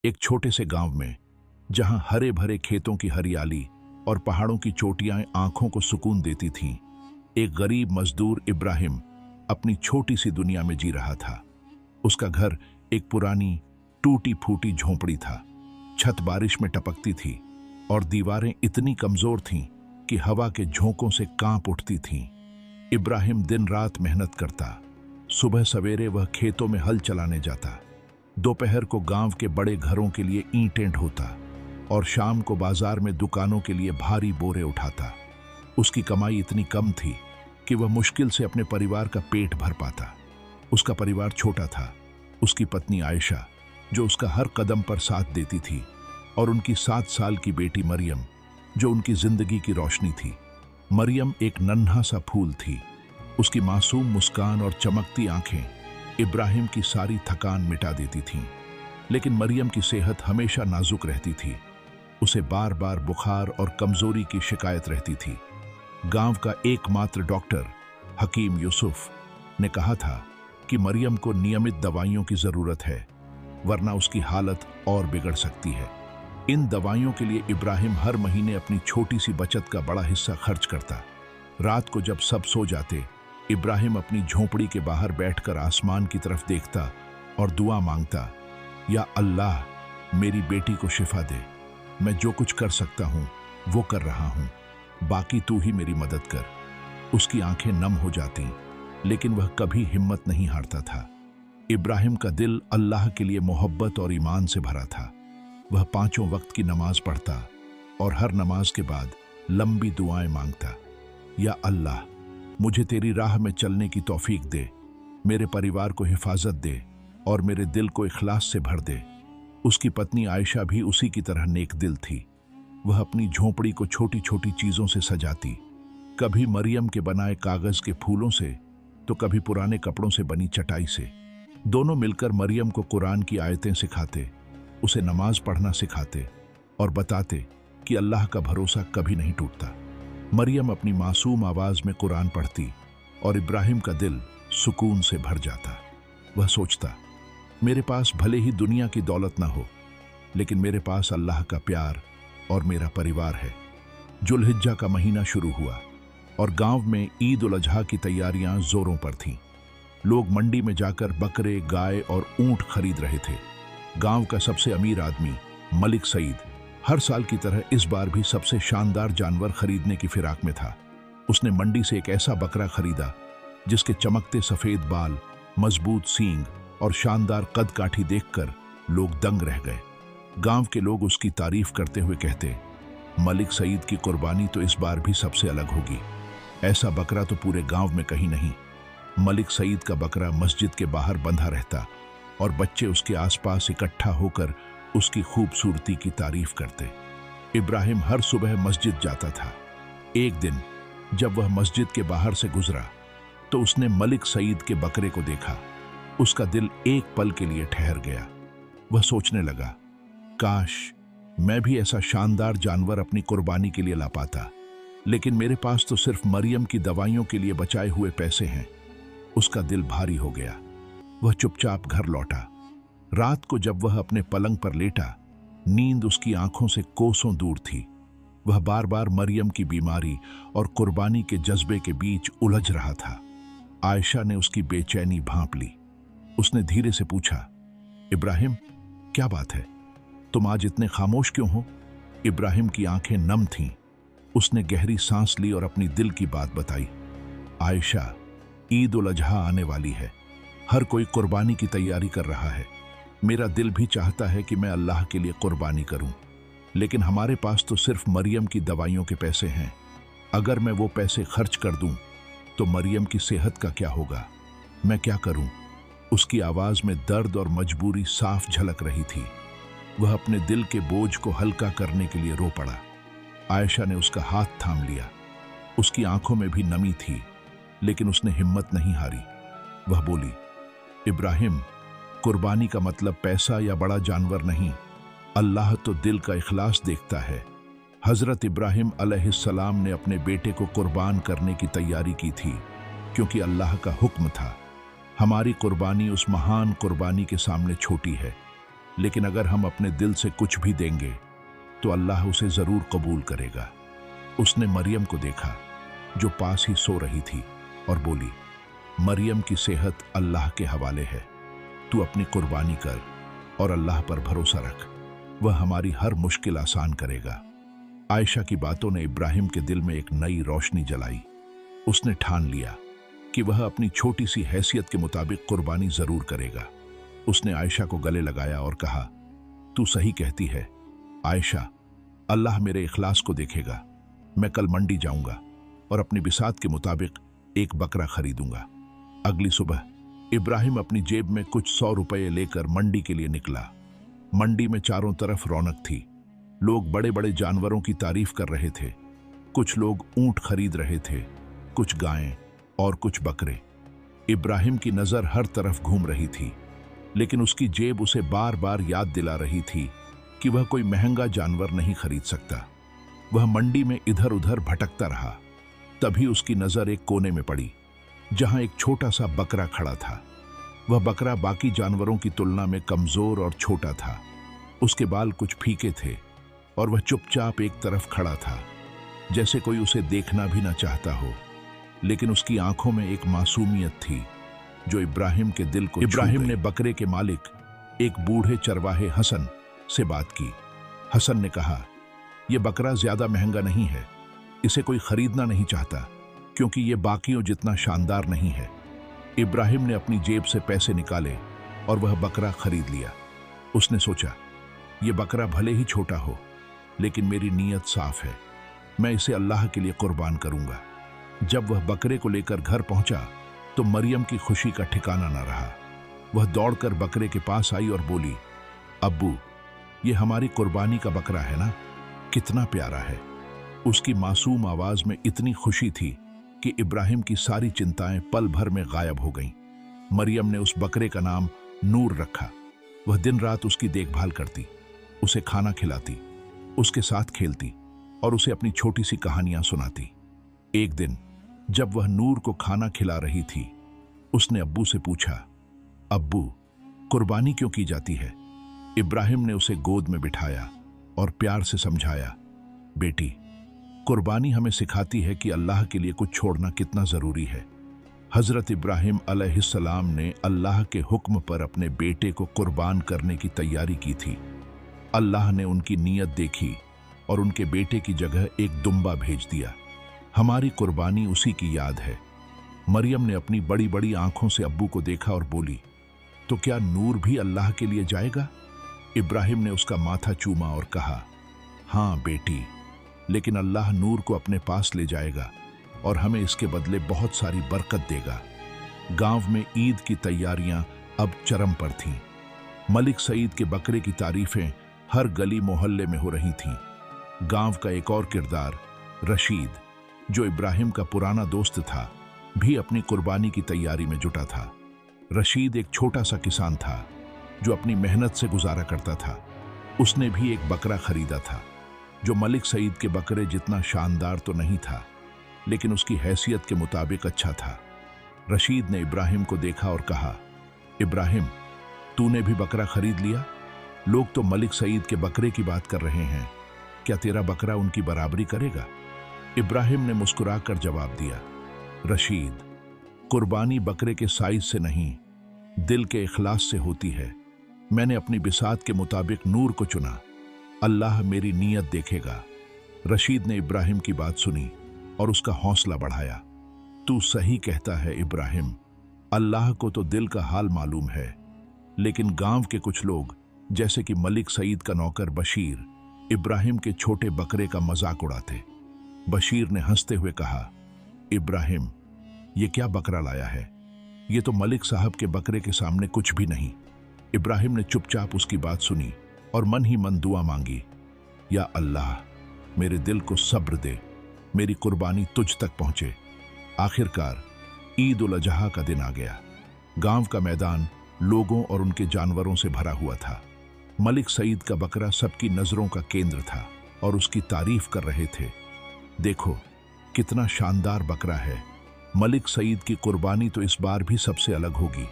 एक छोटे से गांव में, जहां हरे भरे खेतों की हरियाली और पहाड़ों की चोटियां आंखों को सुकून देती थीं, एक गरीब मजदूर इब्राहिम अपनी छोटी सी दुनिया में जी रहा था। उसका घर एक पुरानी टूटी फूटी झोंपड़ी था। छत बारिश में टपकती थी और दीवारें इतनी कमजोर थीं कि हवा के झोंकों से कांप उठती थीं। इब्राहिम दिन रात मेहनत करता। सुबह सवेरे वह खेतों में हल चलाने जाता, दोपहर को गांव के बड़े घरों के लिए ईंटें ढोता और शाम को बाजार में दुकानों के लिए भारी बोरे उठाता। उसकी कमाई इतनी कम थी कि वह मुश्किल से अपने परिवार का पेट भर पाता। उसका परिवार छोटा था। उसकी पत्नी आयशा, जो उसका हर कदम पर साथ देती थी, और उनकी 7 साल की बेटी मरियम, जो उनकी जिंदगी की रोशनी थी। मरियम एक नन्हा सा फूल थी। उसकी मासूम मुस्कान और चमकती आंखें इब्राहिम की सारी थकान मिटा देती थीं। लेकिन मरियम की सेहत हमेशा नाजुक रहती थी। उसे बार बार बुखार और कमजोरी की शिकायत रहती थी। गांव का एकमात्र डॉक्टर हकीम यूसुफ ने कहा था कि मरियम को नियमित दवाइयों की जरूरत है, वरना उसकी हालत और बिगड़ सकती है। इन दवाइयों के लिए इब्राहिम हर महीने अपनी छोटी सी बचत का बड़ा हिस्सा खर्च करता। रात को जब सब सो जाते, इब्राहिम अपनी झोंपड़ी के बाहर बैठकर आसमान की तरफ देखता और दुआ मांगता, या अल्लाह, मेरी बेटी को शिफा दे। मैं जो कुछ कर सकता हूं वो कर रहा हूं, बाकी तू ही मेरी मदद कर। उसकी आंखें नम हो जाती, लेकिन वह कभी हिम्मत नहीं हारता था। इब्राहिम का दिल अल्लाह के लिए मोहब्बत और ईमान से भरा था। वह 5 वक्त की नमाज पढ़ता और हर नमाज के बाद लंबी दुआएं मांगता। या अल्लाह, मुझे तेरी राह में चलने की तौफीक दे, मेरे परिवार को हिफाजत दे और मेरे दिल को इखलास से भर दे। उसकी पत्नी आयशा भी उसी की तरह नेक दिल थी। वह अपनी झोंपड़ी को छोटी छोटी चीजों से सजाती, कभी मरियम के बनाए कागज के फूलों से, तो कभी पुराने कपड़ों से बनी चटाई से। दोनों मिलकर मरियम को कुरान की आयतें सिखाते, उसे नमाज पढ़ना सिखाते और बताते कि अल्लाह का भरोसा कभी नहीं टूटता। मरियम अपनी मासूम आवाज में कुरान पढ़ती और इब्राहिम का दिल सुकून से भर जाता। वह सोचता, मेरे पास भले ही दुनिया की दौलत ना हो, लेकिन मेरे पास अल्लाह का प्यार और मेरा परिवार है। जुल्हिज्जा का महीना शुरू हुआ और गांव में ईद उल अजहा की तैयारियां जोरों पर थीं। लोग मंडी में जाकर बकरे, गाय और ऊंट खरीद रहे थे। गांव का सबसे अमीर आदमी मलिक सईद हर साल की तरह इस बार भी सबसे शानदार जानवर खरीदने की फिराक में था। उसने मंडी से एक ऐसा बकरा खरीदा जिसके चमकते सफेद बाल, मजबूत सींग और शानदार कद काठी देखकर लोग दंग रह गए। गांव के लोग उसकी तारीफ करते हुए कहते, मलिक सईद की कुर्बानी तो इस बार भी सबसे अलग होगी। ऐसा बकरा तो पूरे गांव में कहीं नहीं। मलिक सईद का बकरा मस्जिद के बाहर बंधा रहता और बच्चे उसके आसपास इकट्ठा होकर उसकी खूबसूरती की तारीफ करते। इब्राहिम हर सुबह मस्जिद जाता था। एक दिन जब वह मस्जिद के बाहर से गुजरा तो उसने मलिक सईद के बकरे को देखा। उसका दिल एक पल के लिए ठहर गया। वह सोचने लगा, काश मैं भी ऐसा शानदार जानवर अपनी कुर्बानी के लिए ला पाता, लेकिन मेरे पास तो सिर्फ मरियम की दवाइयों के लिए बचाए हुए पैसे हैं। उसका दिल भारी हो गया। वह चुपचाप घर लौटा। रात को जब वह अपने पलंग पर लेटा, नींद उसकी आंखों से कोसों दूर थी। वह बार बार मरियम की बीमारी और कुर्बानी के जज्बे के बीच उलझ रहा था। आयशा ने उसकी बेचैनी भांप ली। उसने धीरे से पूछा, इब्राहिम, क्या बात है? तुम आज इतने खामोश क्यों हो? इब्राहिम की आंखें नम थीं। उसने गहरी सांस ली और अपनी दिल की बात बताई। आयशा, ईद उल अजहा आने वाली है। हर कोई कुर्बानी की तैयारी कर रहा है। मेरा दिल भी चाहता है कि मैं अल्लाह के लिए कुर्बानी करूं, लेकिन हमारे पास तो सिर्फ मरियम की दवाइयों के पैसे हैं। अगर मैं वो पैसे खर्च कर दूं तो मरियम की सेहत का क्या होगा? मैं क्या करूं? उसकी आवाज में दर्द और मजबूरी साफ झलक रही थी। वह अपने दिल के बोझ को हल्का करने के लिए रो पड़ा। आयशा ने उसका हाथ थाम लिया। उसकी आंखों में भी नमी थी, लेकिन उसने हिम्मत नहीं हारी। वह बोली, इब्राहिम, कुर्बानी का मतलब पैसा या बड़ा जानवर नहीं। अल्लाह तो दिल का इखलास देखता है। हजरत इब्राहिम अलैहिस्सलाम ने अपने बेटे को कुर्बान करने की तैयारी की थी, क्योंकि अल्लाह का हुक्म था। हमारी कुर्बानी उस महान कुर्बानी के सामने छोटी है। लेकिन अगर हम अपने दिल से कुछ भी देंगे तो अल्लाह उसे जरूर कबूल करेगा। उसने मरियम को देखा जो पास ही सो रही थी और बोली, मरियम की सेहत अल्लाह के हवाले है, तू अपनी कुर्बानी कर और अल्लाह पर भरोसा रख, वह हमारी हर मुश्किल आसान करेगा। आयशा की बातों ने इब्राहिम के दिल में एक नई रोशनी जलाई। उसने ठान लिया कि वह अपनी छोटी सी हैसियत के मुताबिक कुर्बानी जरूर करेगा। उसने आयशा को गले लगाया और कहा, तू सही कहती है आयशा, अल्लाह मेरे इखलास को देखेगा। मैं कल मंडी जाऊंगा और अपनी बिसात के मुताबिक एक बकरा खरीदूंगा। अगली सुबह इब्राहिम अपनी जेब में कुछ 100 रुपये लेकर मंडी के लिए निकला। मंडी में चारों तरफ रौनक थी। लोग बड़े बड़े जानवरों की तारीफ कर रहे थे। कुछ लोग ऊंट खरीद रहे थे, कुछ गायें और कुछ बकरे। इब्राहिम की नजर हर तरफ घूम रही थी, लेकिन उसकी जेब उसे बार बार याद दिला रही थी कि वह कोई महंगा जानवर नहीं खरीद सकता। वह मंडी में इधर उधर भटकता रहा। तभी उसकी नजर एक कोने में पड़ी जहां एक छोटा सा बकरा खड़ा था। वह बकरा बाकी जानवरों की तुलना में कमजोर और छोटा था। उसके बाल कुछ फीके थे और वह चुपचाप एक तरफ खड़ा था, जैसे कोई उसे देखना भी ना चाहता हो। लेकिन उसकी आंखों में एक मासूमियत थी जो इब्राहिम के दिल को। इब्राहिम ने बकरे के मालिक एक बूढ़े चरवाहे हसन से बात की। हसन ने कहा, यह बकरा ज्यादा महंगा नहीं है, इसे कोई खरीदना नहीं चाहता क्योंकि यह बाकियों जितना शानदार नहीं है। इब्राहिम ने अपनी जेब से पैसे निकाले और वह बकरा खरीद लिया। उसने सोचा, यह बकरा भले ही छोटा हो, लेकिन मेरी नीयत साफ है, मैं इसे अल्लाह के लिए कुर्बान करूंगा। जब वह बकरे को लेकर घर पहुंचा तो मरियम की खुशी का ठिकाना न रहा। वह दौड़कर बकरे के पास आई और बोली, अब्बू, यह हमारी कुर्बानी का बकरा है ना, कितना प्यारा है। उसकी मासूम आवाज में इतनी खुशी थी कि इब्राहिम की सारी चिंताएं पल भर में गायब हो गईं। मरियम ने उस बकरे का नाम नूर रखा। वह दिन रात उसकी देखभाल करती, उसे खाना खिलाती, उसके साथ खेलती और उसे अपनी छोटी सी कहानियां सुनाती। एक दिन जब वह नूर को खाना खिला रही थी, उसने अब्बू से पूछा, अब्बू, कुर्बानी क्यों की जाती है? इब्राहिम ने उसे गोद में बिठाया और प्यार से समझाया, बेटी, कुर्बानी हमें सिखाती है कि अल्लाह के लिए कुछ छोड़ना कितना जरूरी है। हजरत इब्राहिम अलैहिस्सलाम ने अल्लाह के हुक्म पर अपने बेटे को कुर्बान करने की तैयारी की थी। अल्लाह ने उनकी नीयत देखी और उनके बेटे की जगह एक दुम्बा भेज दिया। हमारी कुर्बानी उसी की याद है। मरियम ने अपनी बड़ी बड़ी आंखों से अब्बू को देखा और बोली, तो क्या नूर भी अल्लाह के लिए जाएगा? इब्राहिम ने उसका माथा चूमा और कहा, हाँ बेटी, लेकिन अल्लाह नूर को अपने पास ले जाएगा और हमें इसके बदले बहुत सारी बरकत देगा। गांव में ईद की तैयारियां अब चरम पर थीं। मलिक सईद के बकरे की तारीफें हर गली मोहल्ले में हो रही थीं। गांव का एक और किरदार, रशीद, जो इब्राहिम का पुराना दोस्त था, भी अपनी कुर्बानी की तैयारी में जुटा था। रशीद एक छोटा सा किसान था जो अपनी मेहनत से गुजारा करता था। उसने भी एक बकरा खरीदा था जो मलिक सईद के बकरे जितना शानदार तो नहीं था, लेकिन उसकी हैसियत के मुताबिक अच्छा था। रशीद ने इब्राहिम को देखा और कहा, इब्राहिम, तूने भी बकरा खरीद लिया? लोग तो मलिक सईद के बकरे की बात कर रहे हैं, क्या तेरा बकरा उनकी बराबरी करेगा? इब्राहिम ने मुस्कुराकर जवाब दिया, रशीद, कुर्बानी बकरे के साइज से नहीं, दिल के इखलास से होती है। मैंने अपनी बिसात के मुताबिक नूर को चुना, अल्लाह मेरी नीयत देखेगा। रशीद ने इब्राहिम की बात सुनी और उसका हौसला बढ़ाया। तू सही कहता है इब्राहिम, अल्लाह को तो दिल का हाल मालूम है। लेकिन गांव के कुछ लोग, जैसे कि मलिक सईद का नौकर बशीर, इब्राहिम के छोटे बकरे का मजाक उड़ाते। बशीर ने हंसते हुए कहा, इब्राहिम, ये क्या बकरा लाया है? ये तो मलिक साहब के बकरे के सामने कुछ भी नहीं। इब्राहिम ने चुपचाप उसकी बात सुनी और मन ही मन दुआ मांगी, या अल्लाह, मेरे दिल को सब्र दे, मेरी कुर्बानी तुझ तक पहुंचे। आखिरकार ईद उल अजहा का दिन आ गया। गांव का मैदान लोगों और उनके जानवरों से भरा हुआ था। मलिक सईद का बकरा सबकी नजरों का केंद्र था और उसकी तारीफ कर रहे थे। देखो कितना शानदार बकरा है, मलिक सईद की कुर्बानी तो इस बार भी सबसे अलग होगी।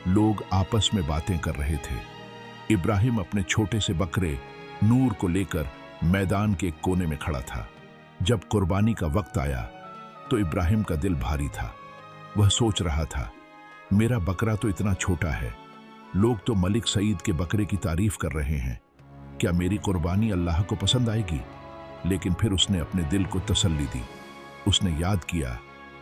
लोग आपस में बातें कर रहे थे। इब्राहिम अपने छोटे से बकरे नूर को लेकर मैदान के एक कोने में खड़ा था। जब कुर्बानी का वक्त आया तो इब्राहिम का दिल भारी था। वह सोच रहा था, मेरा बकरा तो इतना छोटा है, लोग तो मलिक सईद के बकरे की तारीफ कर रहे हैं, क्या मेरी कुर्बानी अल्लाह को पसंद आएगी? लेकिन फिर उसने अपने दिल को तसल्ली दी। उसने याद किया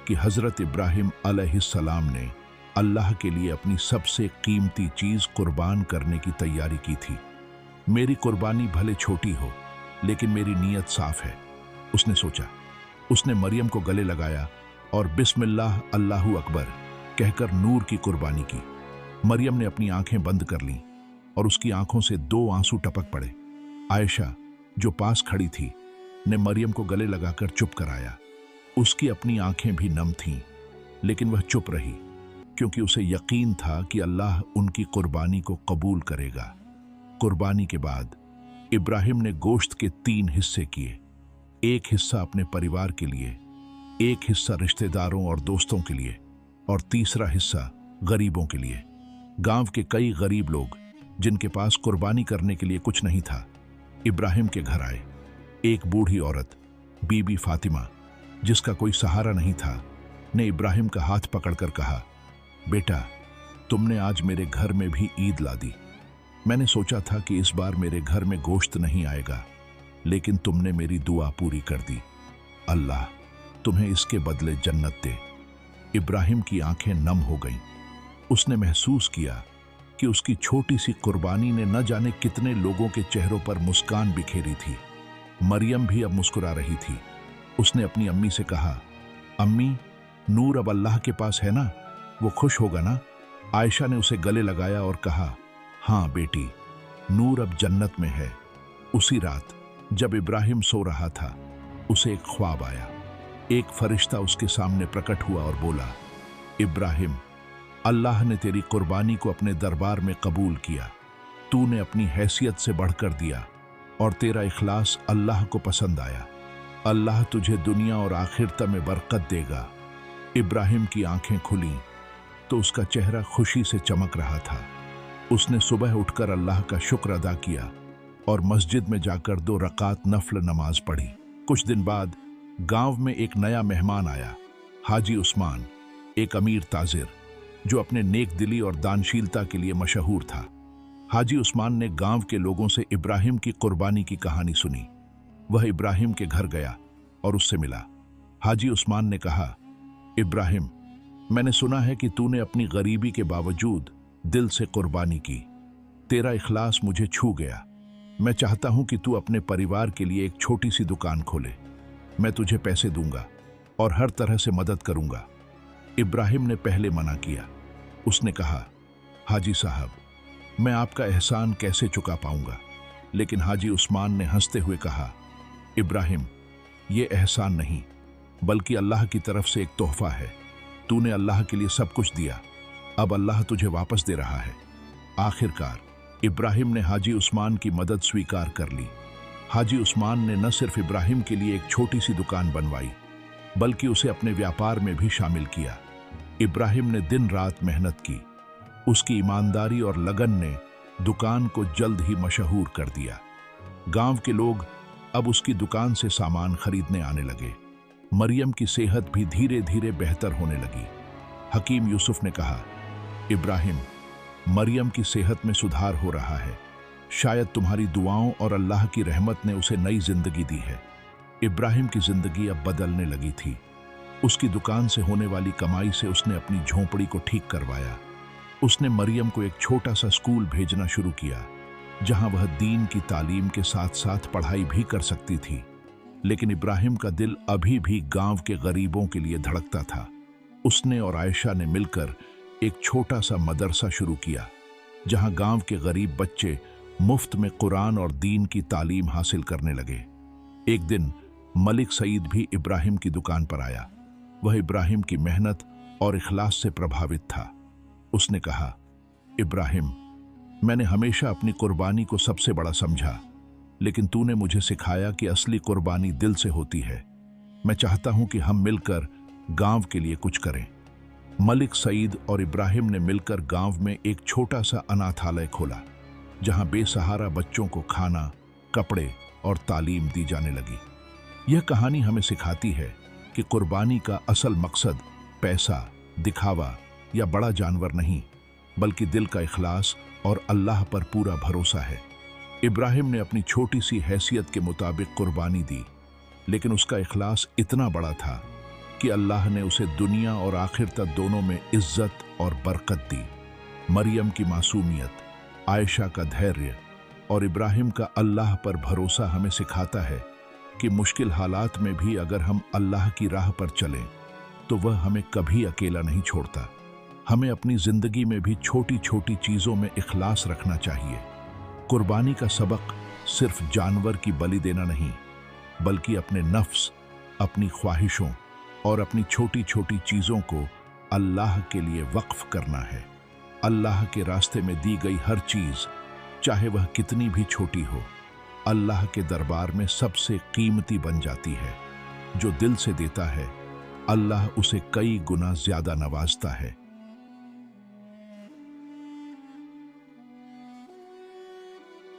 कि हजरत इब्राहिम अलैहिस्सलाम ने अल्लाह के लिए अपनी सबसे कीमती चीज कुर्बान करने की तैयारी की थी। मेरी कुर्बानी भले छोटी हो, लेकिन मेरी नीयत साफ है, उसने सोचा। उसने मरियम को गले लगाया और बिस्मिल्लाह अल्लाहु अकबर कहकर नूर की कुर्बानी की। मरियम ने अपनी आंखें बंद कर लीं और उसकी आंखों से 2 आंसू टपक पड़े। आयशा, जो पास खड़ी थी, ने मरियम को गले लगाकर चुप कराया। उसकी अपनी आंखें भी नम थीं, लेकिन वह चुप रही क्योंकि उसे यकीन था कि अल्लाह उनकी कुर्बानी को कबूल करेगा। कुर्बानी के बाद इब्राहिम ने गोश्त के 3 हिस्से किए। एक हिस्सा अपने परिवार के लिए, एक हिस्सा रिश्तेदारों और दोस्तों के लिए और तीसरा हिस्सा गरीबों के लिए। गांव के कई गरीब लोग जिनके पास कुर्बानी करने के लिए कुछ नहीं था, इब्राहिम के घर आए। एक बूढ़ी औरत, बीबी फातिमा, जिसका कोई सहारा नहीं था, ने इब्राहिम का हाथ पकड़कर कहा, बेटा, तुमने आज मेरे घर में भी ईद ला दी। मैंने सोचा था कि इस बार मेरे घर में गोश्त नहीं आएगा, लेकिन तुमने मेरी दुआ पूरी कर दी। अल्लाह तुम्हें इसके बदले जन्नत दे। इब्राहिम की आंखें नम हो गईं। उसने महसूस किया कि उसकी छोटी सी कुर्बानी ने न जाने कितने लोगों के चेहरों पर मुस्कान बिखेरी थी। मरियम भी अब मुस्कुरा रही थी। उसने अपनी अम्मी से कहा, अम्मी, नूर अब अल्लाह के पास है ना, वो खुश होगा ना? आयशा ने उसे गले लगाया और कहा, हाँ बेटी, नूर अब जन्नत में है। उसी रात जब इब्राहिम सो रहा था, उसे एक ख्वाब आया। एक फरिश्ता उसके सामने प्रकट हुआ और बोला, इब्राहिम, अल्लाह ने तेरी कुर्बानी को अपने दरबार में कबूल किया। तूने अपनी हैसियत से बढ़कर दिया और तेरा इखलास अल्लाह को पसंद आया। अल्लाह तुझे दुनिया और आखिरत में बरकत देगा। इब्राहिम की आंखें खुलीं तो उसका चेहरा खुशी से चमक रहा था। उसने सुबह उठकर अल्लाह का शुक्र अदा किया और मस्जिद में जाकर 2 रकात नफल नमाज पढ़ी। कुछ दिन बाद गांव में एक नया मेहमान आया, हाजी उस्मान, एक अमीर ताजिर जो अपने नेक दिली और दानशीलता के लिए मशहूर था। हाजी उस्मान ने गांव के लोगों से इब्राहिम की कुर्बानी की कहानी सुनी। वह इब्राहिम के घर गया और उससे मिला। हाजी उस्मान ने कहा, इब्राहिम, मैंने सुना है कि तूने अपनी गरीबी के बावजूद दिल से कुर्बानी की। तेरा इखलास मुझे छू गया। मैं चाहता हूं कि तू अपने परिवार के लिए एक छोटी सी दुकान खोले। मैं तुझे पैसे दूंगा और हर तरह से मदद करूंगा। इब्राहिम ने पहले मना किया। उसने कहा, हाजी साहब, मैं आपका एहसान कैसे चुका पाऊंगा? लेकिन हाजी उस्मान ने हंसते हुए कहा, इब्राहिम, ये एहसान नहीं, बल्कि अल्लाह की तरफ से एक तोहफा है। तूने अल्लाह के लिए सब कुछ दिया, अब अल्लाह तुझे वापस दे रहा है। आखिरकार इब्राहिम ने हाजी उस्मान की मदद स्वीकार कर ली। हाजी उस्मान ने न सिर्फ इब्राहिम के लिए एक छोटी सी दुकान बनवाई, बल्कि उसे अपने व्यापार में भी शामिल किया। इब्राहिम ने दिन रात मेहनत की। उसकी ईमानदारी और लगन ने दुकान को जल्द ही मशहूर कर दिया। गांव के लोग अब उसकी दुकान से सामान खरीदने आने लगे। मरियम की सेहत भी धीरे धीरे बेहतर होने लगी। हकीम यूसुफ ने कहा, इब्राहिम, मरियम की सेहत में सुधार हो रहा है। शायद तुम्हारी दुआओं और अल्लाह की रहमत ने उसे नई जिंदगी दी है। इब्राहिम की जिंदगी अब बदलने लगी थी। उसकी दुकान से होने वाली कमाई से उसने अपनी झोंपड़ी को ठीक करवाया। उसने मरियम को एक छोटा सा स्कूल भेजना शुरू किया, जहां वह दीन की तालीम के साथ साथ पढ़ाई भी कर सकती थी। लेकिन इब्राहिम का दिल अभी भी गांव के गरीबों के लिए धड़कता था। उसने और आयशा ने मिलकर एक छोटा सा मदरसा शुरू किया, जहां गांव के गरीब बच्चे मुफ्त में कुरान और दीन की तालीम हासिल करने लगे। एक दिन मलिक सईद भी इब्राहिम की दुकान पर आया। वह इब्राहिम की मेहनत और इखलास से प्रभावित था। उसने कहा, इब्राहिम, मैंने हमेशा अपनी कुर्बानी को सबसे बड़ा समझा, लेकिन तूने मुझे सिखाया कि असली कुर्बानी दिल से होती है। मैं चाहता हूं कि हम मिलकर गांव के लिए कुछ करें। मलिक सईद और इब्राहिम ने मिलकर गांव में एक छोटा सा अनाथालय खोला। जहां बेसहारा बच्चों को खाना, कपड़े और तालीम दी जाने लगी। यह कहानी हमें सिखाती है कि कुर्बानी का असल मकसद पैसा, दिखावा या बड़ा जानवर नहीं, बल्कि दिल का इखलास और अल्लाह पर पूरा भरोसा है। इब्राहिम ने अपनी छोटी सी हैसियत के मुताबिक कुर्बानी दी, लेकिन उसका इखलास इतना बड़ा था कि अल्लाह ने उसे दुनिया और आखिर तक दोनों में इज्जत और बरकत दी। मरियम की मासूमियत, आयशा का धैर्य और इब्राहिम का अल्लाह पर भरोसा हमें सिखाता है कि मुश्किल हालात में भी अगर हम अल्लाह की राह पर चलें तो वह हमें कभी अकेला नहीं छोड़ता। हमें अपनी जिंदगी में भी छोटी छोटी चीजों में इखलास रखना चाहिए। कुर्बानी का सबक सिर्फ जानवर की बलि देना नहीं, बल्कि अपने नफ्स, अपनी ख्वाहिशों और अपनी छोटी छोटी चीजों को अल्लाह के लिए वक्फ करना है। अल्लाह के रास्ते में दी गई हर चीज, चाहे वह कितनी भी छोटी हो, अल्लाह के दरबार में सबसे कीमती बन जाती है। जो दिल से देता है, अल्लाह उसे कई गुना ज्यादा नवाजता है।